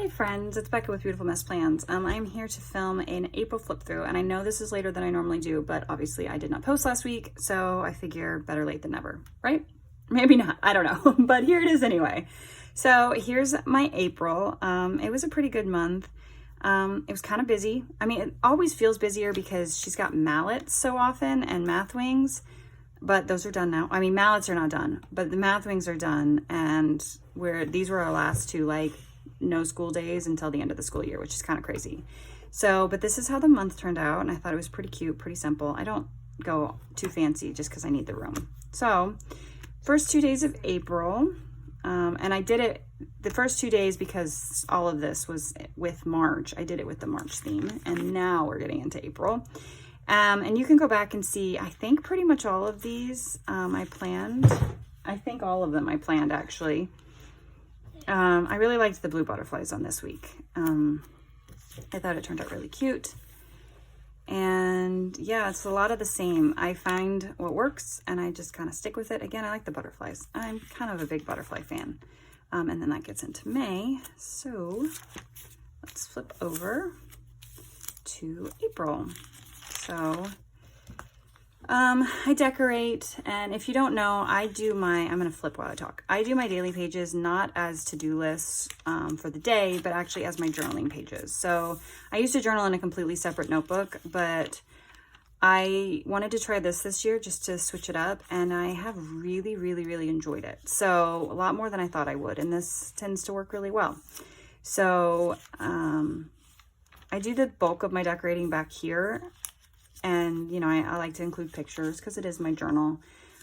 Hey friends, it's Becca with Beautiful Mess Plans. I'm here to film an April flip through, and I know this is later than I normally do, but obviously I did not post last week, so I figure better late than never, right? Maybe not, I don't know, but here it is anyway. So here's my April. It was a pretty good month. It was kind of busy. I mean, it always feels busier because she's got mallets so often and math wings, but those are done now. I mean, mallets are not done, but the math wings are done, and these were our last two, like, no school days until the end of the school year, which is kind of crazy. So, but this is how the month turned out, and I thought it was pretty cute, pretty simple. I don't go too fancy just because I need the room. So, first 2 days of April, and I did it the first 2 days because all of this was with March. I did it with the March theme, and now we're getting into April. And you can go back and see, I think pretty much all of these I planned. I think all of them I planned, actually. I really liked the blue butterflies on this week. I thought it turned out really cute. And yeah, it's a lot of the same. I find what works and I just kind of stick with it. Again, I like the butterflies. I'm kind of a big butterfly fan. And then that gets into May. So let's flip over to April. So I decorate, and if you don't know, I'm going to flip while I talk. I do my daily pages not as to-do lists for the day, but actually as my journaling pages. So I used to journal in a completely separate notebook, but I wanted to try this year just to switch it up, and I have really, really, really enjoyed it. So a lot more than I thought I would, and this tends to work really well. So I do the bulk of my decorating back here. And, you know, I like to include pictures because it is my journal.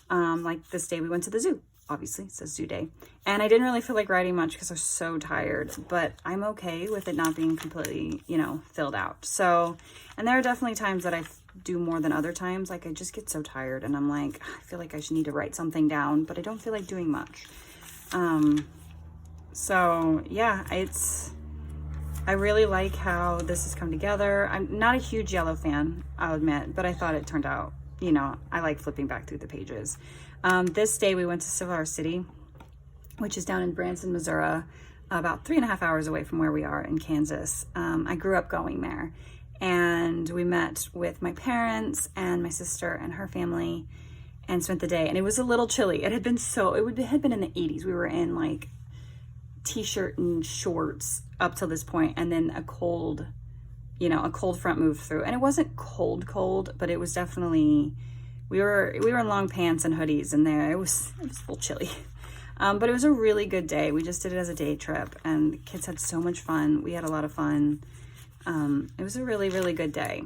Like this day we went to the zoo, obviously, it says zoo day. And I didn't really feel like writing much because I was so tired, but I'm okay with it not being completely, you know, filled out. So, and there are definitely times that I do more than other times. Like I just get so tired and I'm like, I feel like I should need to write something down, but I don't feel like doing much. So yeah, I really like how this has come together. I'm not a huge yellow fan, I'll admit, but I thought it turned out, you know, I like flipping back through the pages. This day we went to Silver City, which is down in Branson, Missouri, about 3.5 hours away from where we are in Kansas. I grew up going there, and we met with my parents and my sister and her family and spent the day, and it was a little chilly. It had been in the 80s. We were in like t-shirt and shorts up till this point, and then a cold front moved through, and it wasn't cold, but it was definitely, we were in long pants and hoodies, and it was a little chilly. But it was a really good day. We just did it as a day trip, and the kids had so much fun. We had a lot of fun. It was a really, really good day.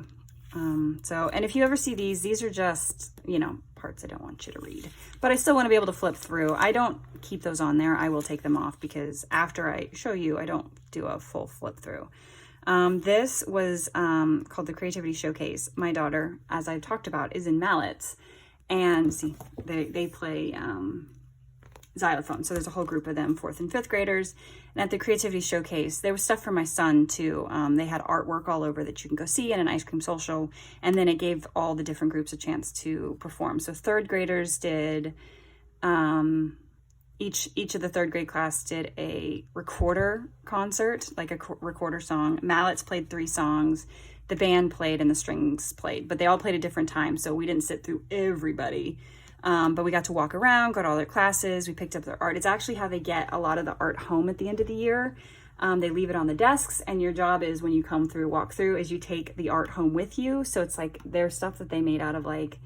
And if you ever see these are just, you know, parts I don't want you to read, but I still want to be able to flip through. I don't keep those on there. I will take them off because after I show you, I don't do a full flip through. This was called the Creativity Showcase. My daughter, as I've talked about, is in mallets, and see, they play xylophone. So there's a whole group of them, 4th and 5th graders. And at the Creativity Showcase, there was stuff for my son too. They had artwork all over that you can go see, and an ice cream social. And then it gave all the different groups a chance to perform. So 3rd graders did, each of the 3rd grade class did a recorder concert, like a recorder song. Mallets played 3 songs. The band played and the strings played, but they all played at different times. So we didn't sit through everybody. But we got to walk around, go to all their classes. We picked up their art. It's actually how they get a lot of the art home at the end of the year. They leave it on the desks, and your job is, when you come through, walk through, is you take the art home with you. So it's like their stuff that they made out of like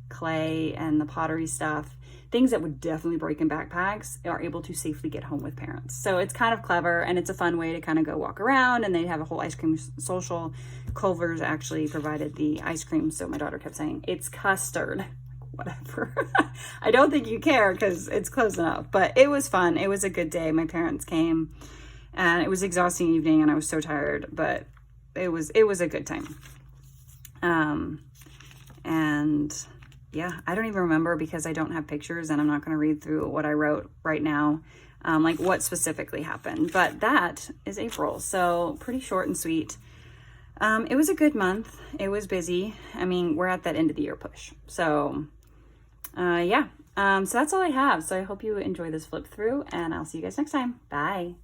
clay and the pottery stuff, things that would definitely break in backpacks, are able to safely get home with parents. So it's kind of clever, and it's a fun way to kind of go walk around, and they have a whole ice cream social. Culver's actually provided the ice cream, so my daughter kept saying, it's custard. Whatever. I don't think you care because it's close enough, but it was fun. It was a good day. My parents came, and it was an exhausting evening, and I was so tired, but it was a good time. And yeah, I don't even remember because I don't have pictures, and I'm not going to read through what I wrote right now, like what specifically happened, but that is April. So pretty short and sweet. It was a good month. It was busy. I mean, we're at that end of the year push. So yeah. So that's all I have. So I hope you enjoy this flip through, and I'll see you guys next time. Bye.